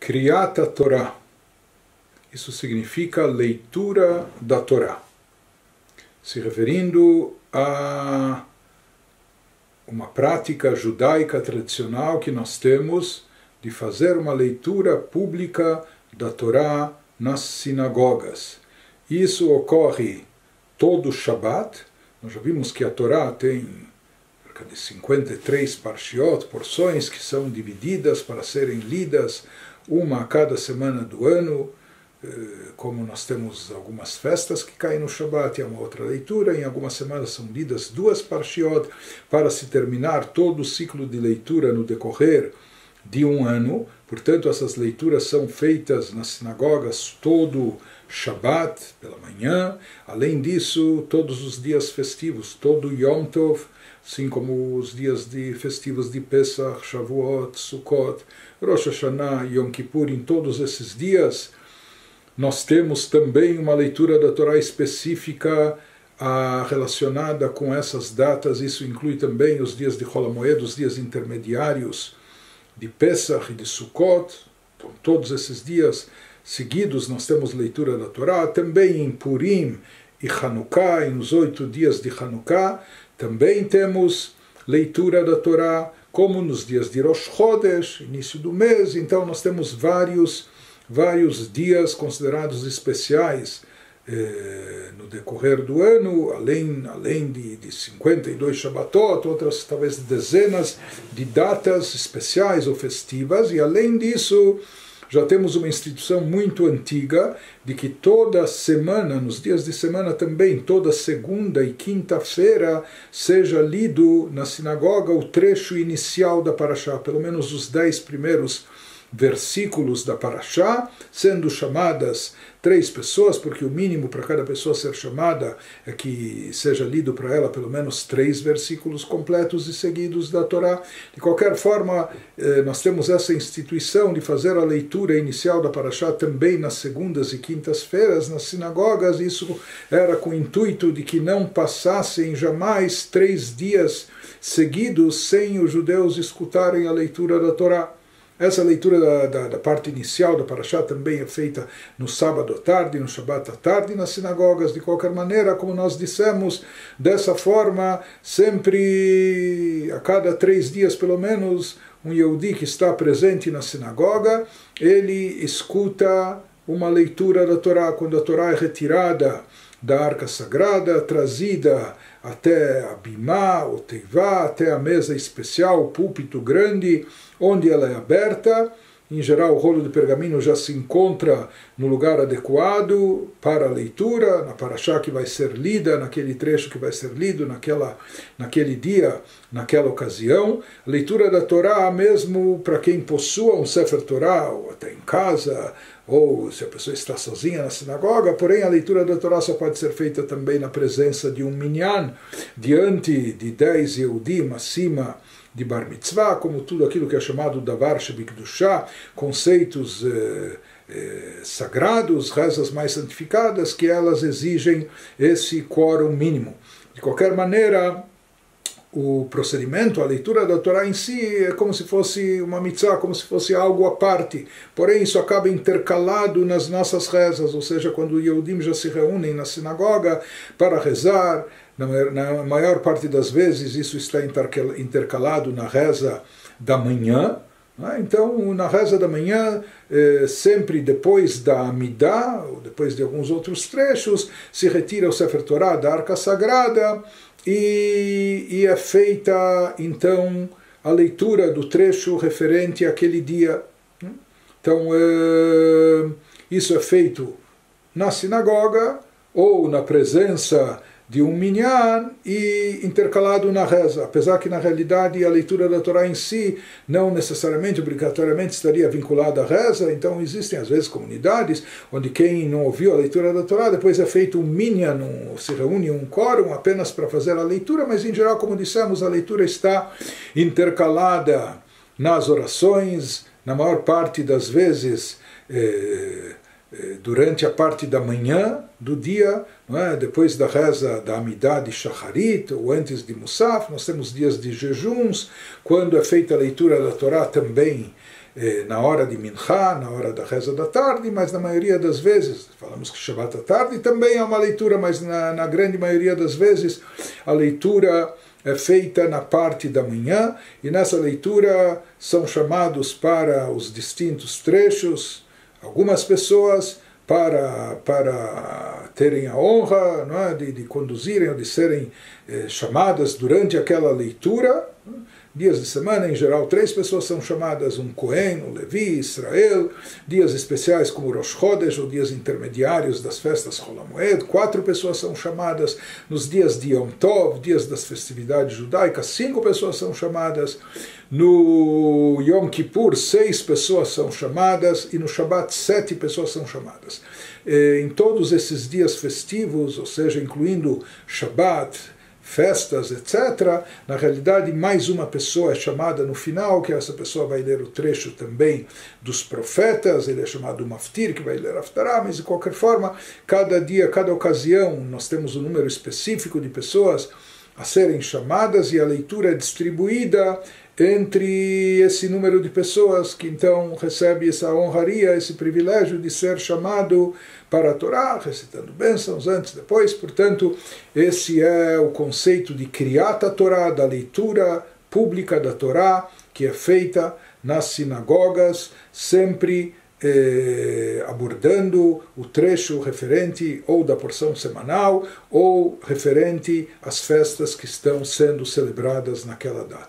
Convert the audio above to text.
Kriyat Torah. Isso significa leitura da Torá, se referindo a uma prática judaica tradicional que nós temos de fazer uma leitura pública da Torá nas sinagogas. Isso ocorre todo Shabat. Nós já vimos que a Torá tem cerca de 53 parshiot, porções que são divididas para serem lidas uma a cada semana do ano. Como nós temos algumas festas que caem no Shabat e há uma outra leitura, em algumas semanas são lidas 2 parshiot para se terminar todo o ciclo de leitura no decorrer de um ano. Portanto, essas leituras são feitas nas sinagogas todo Shabat, pela manhã. Além disso, todos os dias festivos, todo Yom Tov, assim como os dias festivos de Pesach, Shavuot, Sukkot, Rosh Hashanah, Yom Kippur, em todos esses dias, nós temos também uma leitura da Torá específica relacionada com essas datas. Isso inclui também os dias de Chol HaMoed, os dias intermediários de Pesach e de Sukkot. Então, todos esses dias seguidos nós temos leitura da Torá. Também em Purim e Hanukkah, nos 8 dias de Hanukkah, também temos leitura da Torá, como nos dias de Rosh Chodesh, início do mês. Então nós temos vários dias considerados especiais no decorrer do ano, além de 52 Shabbatot, outras talvez dezenas de datas especiais ou festivas, e além disso já temos uma instituição muito antiga de que toda semana, nos dias de semana também, toda segunda e quinta-feira, seja lido na sinagoga o trecho inicial da Parashá, pelo menos os 10 primeiros versículos da Parashá, sendo chamadas 3 pessoas, porque o mínimo para cada pessoa ser chamada é que seja lido para ela pelo menos 3 versículos completos e seguidos da Torá. De qualquer forma, nós temos essa instituição de fazer a leitura inicial da Parashá também nas segundas e quintas-feiras nas sinagogas. Isso era com o intuito de que não passassem jamais 3 dias seguidos sem os judeus escutarem a leitura da Torá. Essa leitura da parte inicial da Parashá também é feita no sábado à tarde, no Shabat à tarde, nas sinagogas. De qualquer maneira, como nós dissemos, dessa forma, sempre a cada 3 dias, pelo menos, um Yehudi que está presente na sinagoga, ele escuta uma leitura da Torá. Quando a Torá é retirada da arca sagrada, trazida até a bimá, o teivá, até a mesa especial, o púlpito grande, onde ela é aberta. Em geral, o rolo de pergaminho já se encontra no lugar adequado para a leitura, na Parashá que vai ser lida, naquele trecho que vai ser lido naquele dia, naquela ocasião. A leitura da Torá, mesmo para quem possua um Sefer Torá, ou até em casa, ou se a pessoa está sozinha na sinagoga, porém a leitura da Torá só pode ser feita também na presença de um minyan, diante de 10 Yehudim acima de Bar Mitzvah, como tudo aquilo que é chamado Davar Shebikdushá, conceitos sagrados, rezas mais santificadas, que elas exigem esse quórum mínimo. De qualquer maneira, o procedimento, a leitura da Torá em si é como se fosse uma mitzvah, como se fosse algo à parte. Porém, isso acaba intercalado nas nossas rezas, ou seja, quando os Yehudim já se reúnem na sinagoga para rezar, na maior parte das vezes isso está intercalado na reza da manhã. Então, na reza da manhã, sempre depois da Amidah, ou depois de alguns outros trechos, se retira o Sefer Torá da Arca Sagrada e é feita, então, a leitura do trecho referente àquele dia. Então, isso é feito na sinagoga ou na presença de um minyan e intercalado na reza, apesar que na realidade a leitura da Torá em si não necessariamente, obrigatoriamente estaria vinculada à reza. Então existem às vezes comunidades onde quem não ouviu a leitura da Torá, depois é feito um minyan, se reúne um quórum apenas para fazer a leitura, mas em geral, como dissemos, a leitura está intercalada nas orações, na maior parte das vezes durante a parte da manhã do dia, não é? Depois da reza da Amidah de Shacharit, ou antes de Musaf, nós temos dias de jejuns, quando é feita a leitura da Torá também na hora de Minchá, na hora da reza da tarde, mas na maioria das vezes, falamos que Shabbat à tarde também é uma leitura, mas na grande maioria das vezes a leitura é feita na parte da manhã, e nessa leitura são chamados para os distintos trechos algumas pessoas para terem a honra, não é, de conduzirem ou de serem chamadas durante aquela leitura. Dias de semana, em geral, 3 pessoas são chamadas, um Cohen, um Levi, Israel. Dias especiais como Rosh Chodesh, ou dias intermediários das festas Chol HaMoed, 4 pessoas são chamadas. Nos dias de Yom Tov, dias das festividades judaicas, 5 pessoas são chamadas. No Yom Kippur, 6 pessoas são chamadas. E no Shabbat, 7 pessoas são chamadas. Em todos esses dias festivos, ou seja, incluindo Shabbat, festas, etc., na realidade mais uma pessoa é chamada no final, que essa pessoa vai ler o trecho também dos profetas, ele é chamado Maftir, que vai ler Haftarah, mas de qualquer forma, cada dia, cada ocasião, nós temos um número específico de pessoas a serem chamadas, e a leitura é distribuída entre esse número de pessoas que então recebe essa honraria, esse privilégio de ser chamado para a Torá, recitando bênçãos antes, depois. Portanto, esse é o conceito de Kriyat Torá, da leitura pública da Torá, que é feita nas sinagogas, sempre abordando o trecho referente ou da porção semanal ou referente às festas que estão sendo celebradas naquela data.